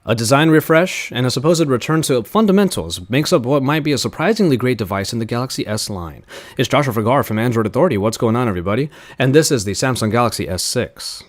A design refresh and a supposed return to fundamentals makes up what might be a surprisingly great device in the Galaxy S line. It's Joshua Vergara from Android Authority. What's going on, everybody? And this is the Samsung Galaxy S6.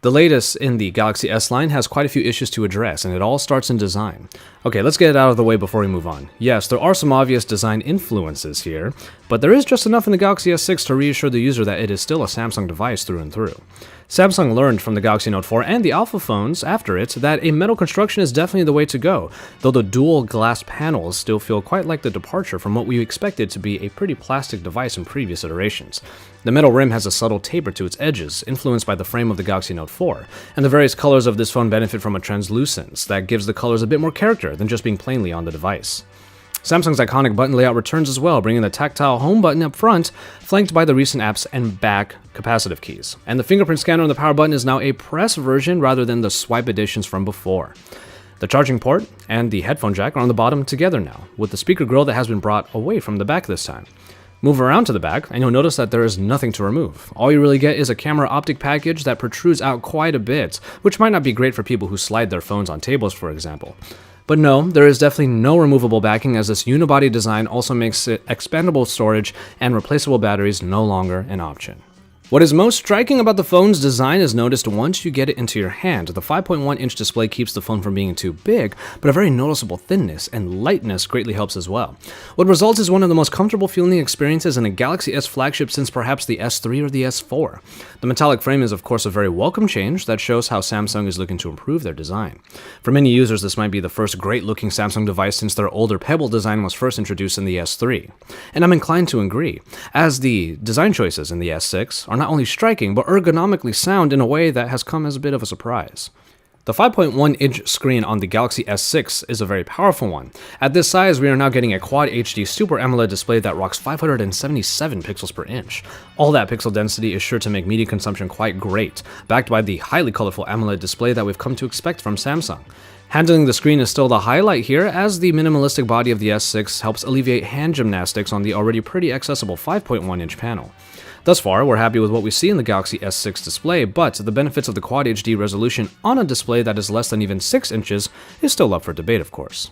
The latest in the Galaxy S line has quite a few issues to address, and it all starts in design. Okay, let's get it out of the way before we move on. Yes, there are some obvious design influences here, but there is just enough in the Galaxy S6 to reassure the user that it is still a Samsung device through and through. Samsung learned from the Galaxy Note 4 and the Alpha phones after it that a metal construction is definitely the way to go, though the dual glass panels still feel quite like the departure from what we expected to be a pretty plastic device in previous iterations. The metal rim has a subtle taper to its edges, influenced by the frame of the Galaxy Note 4, and the various colors of this phone benefit from a translucence that gives the colors a bit more character than just being plainly on the device. Samsung's iconic button layout returns as well, bringing the tactile home button up front, flanked by the recent apps and back capacitive keys. And the fingerprint scanner on the power button is now a press version rather than the swipe editions from before. The charging port and the headphone jack are on the bottom together now, with the speaker grill that has been brought away from the back this time. Move around to the back, and you'll notice that there is nothing to remove. All you really get is a camera optic package that protrudes out quite a bit, which might not be great for people who slide their phones on tables, for example. But no, there is definitely no removable backing, as this unibody design also makes it expandable storage and replaceable batteries no longer an option. What is most striking about the phone's design is noticed once you get it into your hand. The 5.1-inch display keeps the phone from being too big, but a very noticeable thinness and lightness greatly helps as well. What results is one of the most comfortable feeling experiences in a Galaxy S flagship since perhaps the S3 or the S4. The metallic frame is of course a very welcome change that shows how Samsung is looking to improve their design. For many users, this might be the first great-looking Samsung device since their older Pebble design was first introduced in the S3. And I'm inclined to agree, as the design choices in the S6 are not only striking, but ergonomically sound in a way that has come as a bit of a surprise. The 5.1-inch screen on the Galaxy S6 is a very powerful one. At this size, we are now getting a Quad HD Super AMOLED display that rocks 577 pixels per inch. All that pixel density is sure to make media consumption quite great, backed by the highly colorful AMOLED display that we've come to expect from Samsung. Handling the screen is still the highlight here, as the minimalistic body of the S6 helps alleviate hand gymnastics on the already pretty accessible 5.1-inch panel. Thus far, we're happy with what we see in the Galaxy S6 display, but the benefits of the Quad HD resolution on a display that is less than even 6 inches is still up for debate, of course.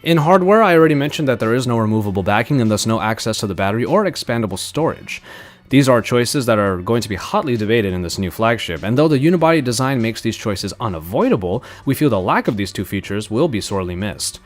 In hardware, I already mentioned that there is no removable backing and thus no access to the battery or expandable storage. These are choices that are going to be hotly debated in this new flagship, and though the unibody design makes these choices unavoidable, we feel the lack of these two features will be sorely missed.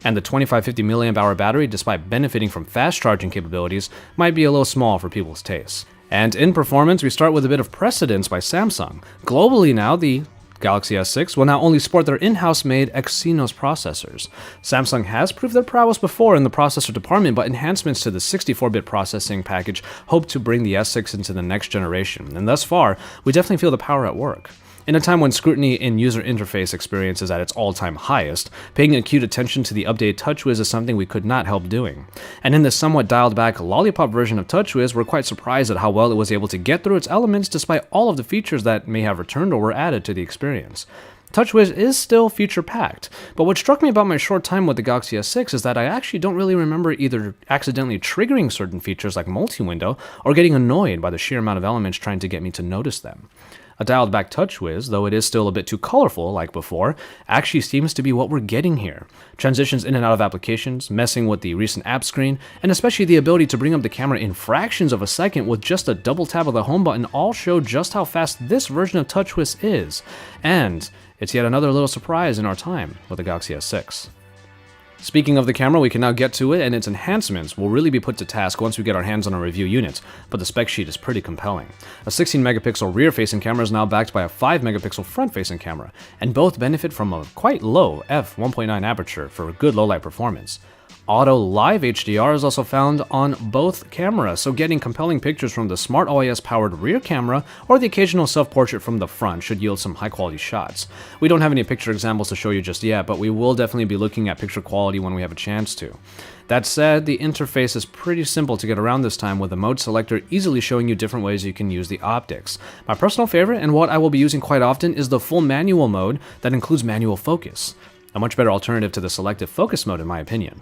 And the 2550 mAh battery, despite benefiting from fast charging capabilities, might be a little small for people's tastes. And in performance, we start with a bit of precedence by Samsung. Globally now, the Galaxy S6 will now only sport their in-house made Exynos processors. Samsung has proved their prowess before in the processor department, but enhancements to the 64-bit processing package hope to bring the S6 into the next generation, and thus far, we definitely feel the power at work. In a time when scrutiny in user interface experience is at its all-time highest, paying acute attention to the updated TouchWiz is something we could not help doing. And in this somewhat dialed-back Lollipop version of TouchWiz, we're quite surprised at how well it was able to get through its elements despite all of the features that may have returned or were added to the experience. TouchWiz is still feature-packed, but what struck me about my short time with the Galaxy S6 is that I actually don't really remember either accidentally triggering certain features like multi-window or getting annoyed by the sheer amount of elements trying to get me to notice them. A dialed-back TouchWiz, though it is still a bit too colorful like before, actually seems to be what we're getting here. Transitions in and out of applications, messing with the recent app screen, and especially the ability to bring up the camera in fractions of a second with just a double tap of the home button all show just how fast this version of TouchWiz is. And it's yet another little surprise in our time with the Galaxy S6. Speaking of the camera, we can now get to it, and its enhancements will really be put to task once we get our hands on a review unit, but the spec sheet is pretty compelling. A 16-megapixel rear-facing camera is now backed by a 5-megapixel front-facing camera, and both benefit from a quite low f1.9 aperture for good low-light performance. Auto Live HDR is also found on both cameras, so getting compelling pictures from the Smart OIS-powered rear camera or the occasional self-portrait from the front should yield some high-quality shots. We don't have any picture examples to show you just yet, but we will definitely be looking at picture quality when we have a chance to. That said, the interface is pretty simple to get around this time, with the mode selector easily showing you different ways you can use the optics. My personal favorite, and what I will be using quite often, is the full manual mode that includes manual focus. A much better alternative to the selective focus mode in my opinion.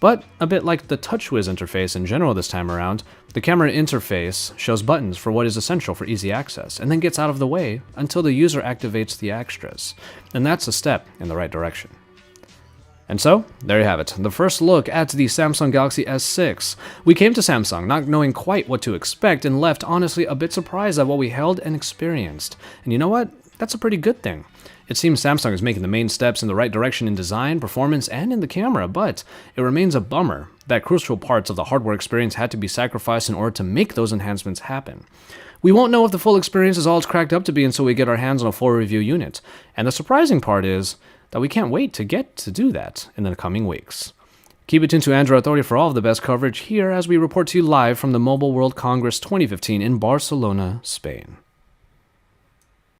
But a bit like the TouchWiz interface in general this time around, the camera interface shows buttons for what is essential for easy access, and then gets out of the way until the user activates the extras. And that's a step in the right direction. And so, there you have it, the first look at the Samsung Galaxy S6. We came to Samsung not knowing quite what to expect and left honestly a bit surprised at what we held and experienced. And you know what? That's a pretty good thing. It seems Samsung is making the main steps in the right direction in design, performance, and in the camera, but it remains a bummer that crucial parts of the hardware experience had to be sacrificed in order to make those enhancements happen. We won't know if the full experience is all it's cracked up to be until we get our hands on a full review unit. And the surprising part is that we can't wait to get to do that in the coming weeks. Keep it tuned to Android Authority for all of the best coverage here as we report to you live from the Mobile World Congress 2015 in Barcelona, Spain.